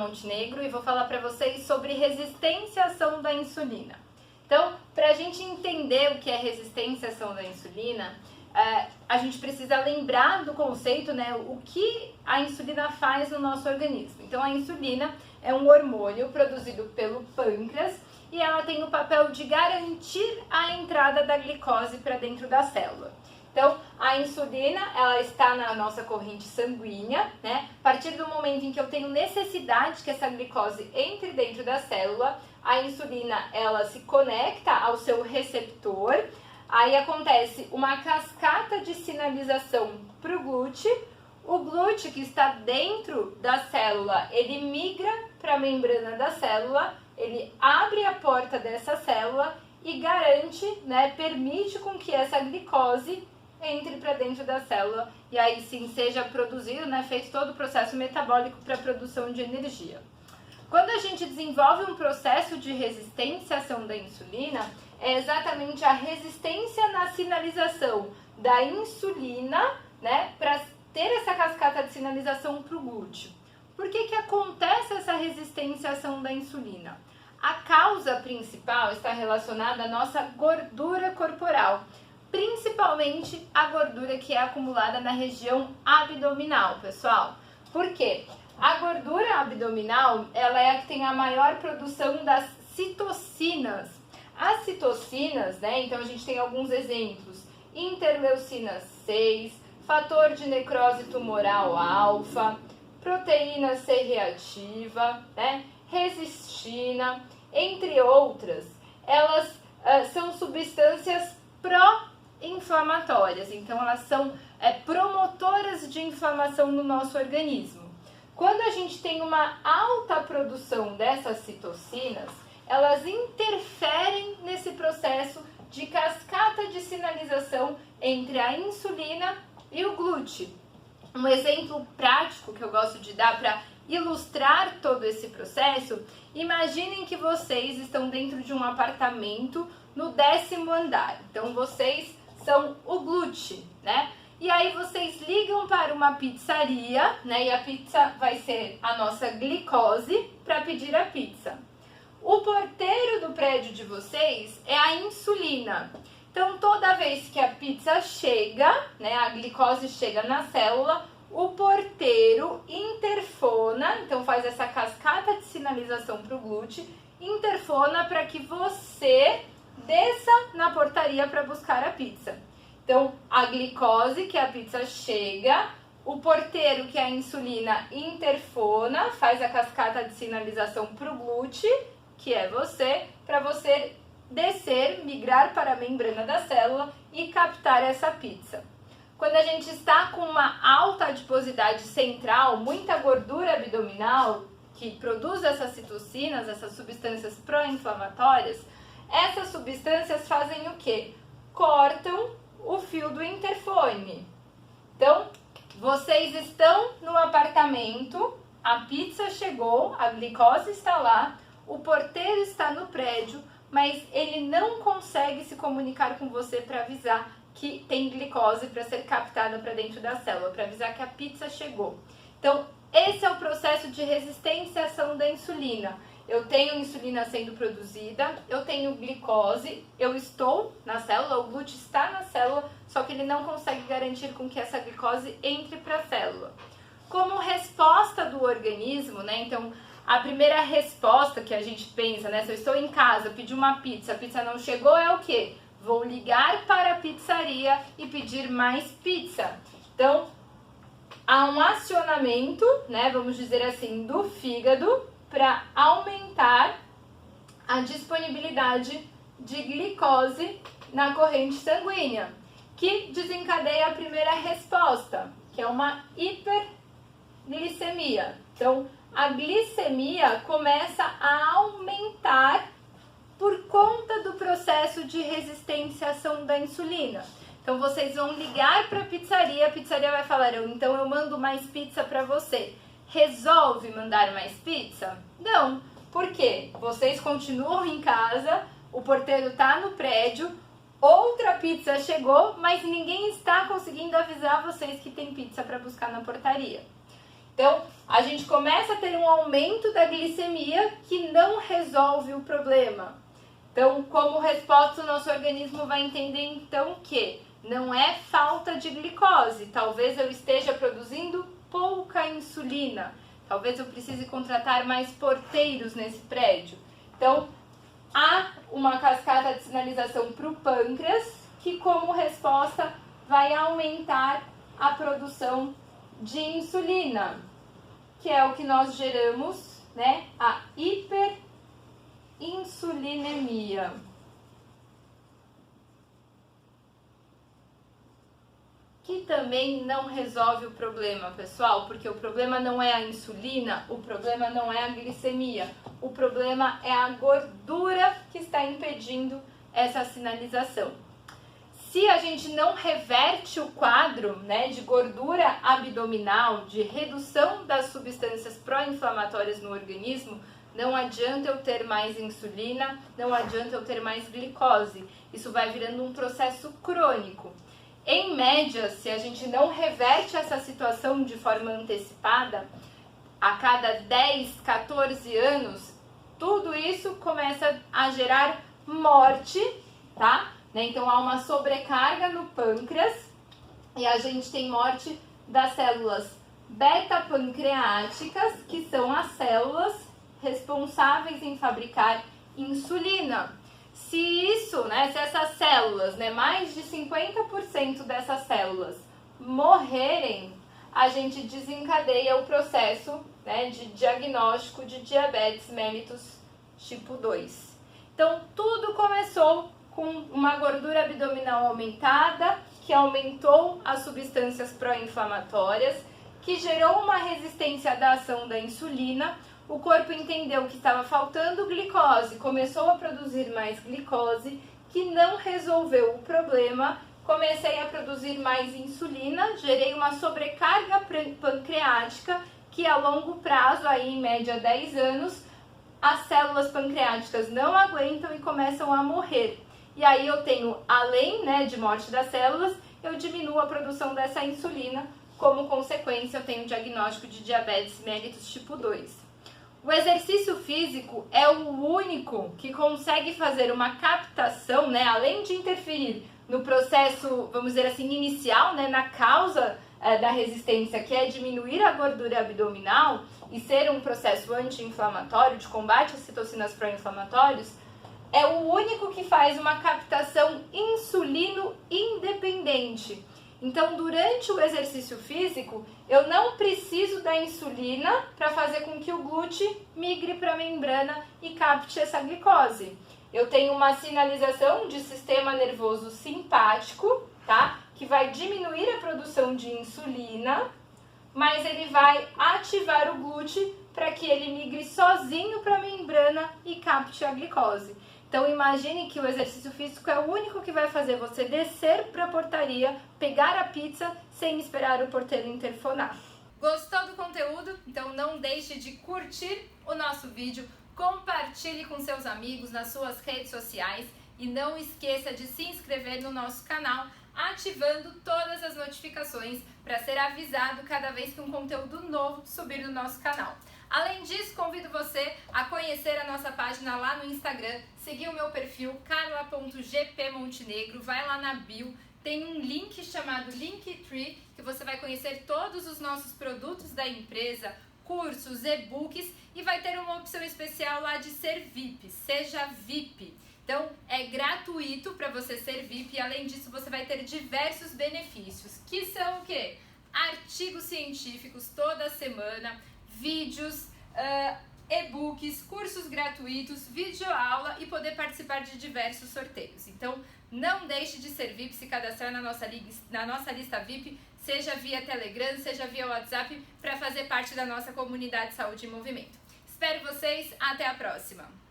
Montenegro e vou falar para vocês sobre resistência à ação da insulina. Então, para a gente entender o que é resistência à ação da insulina, a gente precisa lembrar do conceito, né, o que a insulina faz no nosso organismo. Então, a insulina é um hormônio produzido pelo pâncreas e ela tem o papel de garantir a entrada da glicose para dentro da célula. Então, a insulina, ela está na nossa corrente sanguínea, né? A partir do momento em que eu tenho necessidade que essa glicose entre dentro da célula, a insulina, ela se conecta ao seu receptor, aí acontece uma cascata de sinalização para o glúten. O glúten que está dentro da célula, ele migra para a membrana da célula, ele abre a porta dessa célula e garante, né, permite com que essa glicose entre para dentro da célula e aí sim seja produzido, né, feito todo o processo metabólico para a produção de energia. Quando a gente desenvolve um processo de resistência à ação da insulina, é exatamente a resistência na sinalização da insulina, né, para ter essa cascata de sinalização para o glúten. Por que acontece essa resistência à ação da insulina? A causa principal está relacionada à nossa gordura corporal, principalmente a gordura que é acumulada na região abdominal, pessoal. Por quê? A gordura abdominal, ela é a que tem a maior produção das citocinas. As citocinas, né, então a gente tem alguns exemplos: interleucina 6, fator de necrose tumoral alfa, proteína C reativa, né, resistina, entre outras. Elas são substâncias pró-inflamatórias, então elas são promotoras de inflamação no nosso organismo. Quando a gente tem uma alta produção dessas citocinas, elas interferem nesse processo de cascata de sinalização entre a insulina e o glúten. Um exemplo prático que eu gosto de dar para ilustrar todo esse processo: imaginem que vocês estão dentro de um apartamento no 10º andar. Então vocês são o glúten, né? E aí vocês ligam para uma pizzaria, né? E a pizza vai ser a nossa glicose para pedir a pizza. O porteiro do prédio de vocês é a insulina. Então, toda vez que a pizza chega, né, a glicose chega na célula, o porteiro interfona, então faz essa cascata de sinalização para o glúten, interfona para que você desça na portaria para buscar a pizza. Então, a glicose, que a pizza chega, o porteiro, que é a insulina, interfona, faz a cascata de sinalização para o glúten, que é você, para você descer, migrar para a membrana da célula e captar essa pizza. Quando a gente está com uma alta adiposidade central, muita gordura abdominal, que produz essas citocinas, essas substâncias pró-inflamatórias, essas substâncias fazem o quê? Cortam o fio do interfone. Então, vocês estão no apartamento, a pizza chegou, a glicose está lá, o porteiro está no prédio, mas ele não consegue se comunicar com você para avisar que tem glicose para ser captada para dentro da célula, para avisar que a pizza chegou. Então, esse é o processo de resistência à ação da insulina. Eu tenho insulina sendo produzida, eu tenho glicose, eu estou na célula, o glúten está na célula, só que ele não consegue garantir com que essa glicose entre para a célula. Como resposta do organismo, né? Então, a primeira resposta que a gente pensa, né? Se eu estou em casa, pedi uma pizza, a pizza não chegou, é o quê? Vou ligar para a pizzaria e pedir mais pizza. Então, há um acionamento, né? Vamos dizer assim, do fígado para aumentar a disponibilidade de glicose na corrente sanguínea, que desencadeia a primeira resposta, que é uma hiperglicemia. Então, a glicemia começa a aumentar por conta do processo de resistência à ação da insulina. Então, vocês vão ligar para a pizzaria vai falar: então eu mando mais pizza para você. Resolve mandar mais pizza? Não. Por quê? Vocês continuam em casa, o porteiro está no prédio, outra pizza chegou, mas ninguém está conseguindo avisar vocês que tem pizza para buscar na portaria. Então, a gente começa a ter um aumento da glicemia que não resolve o problema. Então, como resposta, o nosso organismo vai entender então que não é falta de glicose, talvez eu esteja produzindo pouca insulina, talvez eu precise contratar mais porteiros nesse prédio. Então, há uma cascata de sinalização para o pâncreas que, como resposta, vai aumentar a produção de insulina, que é o que nós geramos, né? A hiperinsulinemia. Que também não resolve o problema, pessoal, porque o problema não é a insulina, o problema não é a glicemia, o problema é a gordura que está impedindo essa sinalização. Se a gente não reverte o quadro, né, de gordura abdominal, de redução das substâncias pró-inflamatórias no organismo, não adianta eu ter mais insulina, não adianta eu ter mais glicose. Isso vai virando um processo crônico. Em média, se a gente não reverte essa situação de forma antecipada, a cada 10, 14 anos, tudo isso começa a gerar morte, tá? Então, há uma sobrecarga no pâncreas e a gente tem morte das células beta-pancreáticas, que são as células responsáveis em fabricar insulina. Se isso, né, se essas células, né, mais de 50% dessas células morrerem, a gente desencadeia o processo, né, de diagnóstico de diabetes mellitus tipo 2. Então, tudo começou com uma gordura abdominal aumentada, que aumentou as substâncias pró-inflamatórias, que gerou uma resistência da ação da insulina. O corpo entendeu que estava faltando glicose, começou a produzir mais glicose, que não resolveu o problema. Comecei a produzir mais insulina, gerei uma sobrecarga pancreática, que a longo prazo, aí em média 10 anos, as células pancreáticas não aguentam e começam a morrer. E aí eu tenho, além, né, de morte das células, eu diminuo a produção dessa insulina, como consequência eu tenho o diagnóstico de diabetes mellitus tipo 2. O exercício físico é o único que consegue fazer uma captação, né, além de interferir no processo, vamos dizer assim, inicial, né, na causa da resistência, que é diminuir a gordura abdominal e ser um processo anti-inflamatório, de combate às citocinas pró-inflamatórios, é o único que faz uma captação insulino-independente. Então, durante o exercício físico, eu não preciso da insulina para fazer com que o glúteo migre para a membrana e capte essa glicose. Eu tenho uma sinalização de sistema nervoso simpático, tá? Que vai diminuir a produção de insulina, mas ele vai ativar o glúteo para que ele migre sozinho para a membrana e capte a glicose. Então imagine que o exercício físico é o único que vai fazer você descer para a portaria, pegar a pizza sem esperar o porteiro interfonar. Gostou do conteúdo? Então não deixe de curtir o nosso vídeo, compartilhe com seus amigos nas suas redes sociais e não esqueça de se inscrever no nosso canal, ativando todas as notificações para ser avisado cada vez que um conteúdo novo subir no nosso canal. Além disso, convido você a conhecer a nossa página lá no Instagram, seguir o meu perfil carla.gpmontenegro, vai lá na bio, tem um link chamado Linktree, que você vai conhecer todos os nossos produtos da empresa, cursos, e-books, e vai ter uma opção especial lá de ser VIP, seja VIP. Então, é gratuito para você ser VIP e, além disso, você vai ter diversos benefícios, que são o quê? Artigos científicos toda semana, vídeos, e-books, cursos gratuitos, videoaula e poder participar de diversos sorteios. Então, não deixe de ser VIP, se cadastrar na nossa lista VIP, seja via Telegram, seja via WhatsApp, para fazer parte da nossa comunidade Saúde em Movimento. Espero vocês, até a próxima!